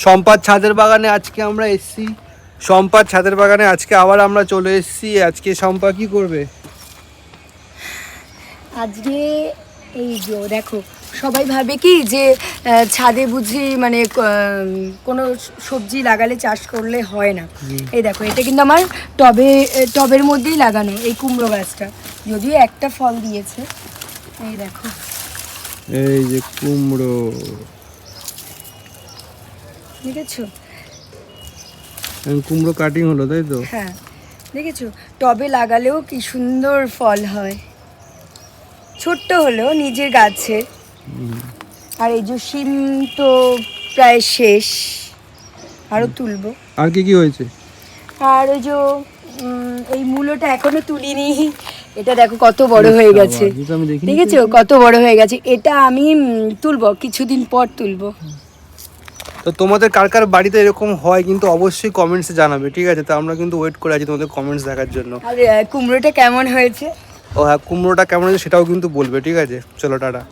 সম্পাদ ছাদের বাগানে আজকে আমরা এসেছি। সম্পাদ ছাদের বাগানে আজকে আবার আমরা চলে এসেছি। আজকে সম্পা কি করবে? আজকে এই যে দেখো, সবাই ভাবে কি যে ছাদে বুঝি মানে কোনো সবজি লাগালে চাষ করলে হয় না। এই দেখো, এটা কিন্তু আমার টবের মধ্যেই লাগানো এই কুমড়ো গাছটা, যদিও একটা ফল দিয়েছে। এই দেখো, এই যে কুমড়ো, দেখেছো? কুমড়ো কাটিং হলো, তাই তো? হ্যাঁ, দেখেছো, টবে লাগালেও কি সুন্দর ফল হয়, ছোট্ট হলেও নিজের গাছে। আর এই যে শিম তো প্রায় শেষ, আরো তুলবো। আর কি কি হয়েছে? আর ওই যে এই মূলোটা এখনো তুলিনি, এটা দেখো কত বড় হয়ে গেছে, দেখেছো কত বড় হয়ে গেছে। এটা আমি তুলবো, কিছুদিন পর তুলবো। তো তোমাদের কার কার বাড়িতে এরকম হয় কিন্তু অবশ্যই কমেন্টসে জানাবে, ঠিক আছে? তো আমরা কিন্তু ওয়েট করে আছি তোমাদের কমেন্টস দেখার জন্য। আর কুমড়োটা কেমন হয়েছে? ও হ্যাঁ, কুমড়োটা কেমন হয়েছে সেটাও কিন্তু বলবে, ঠিক আছে? চলো টাটা।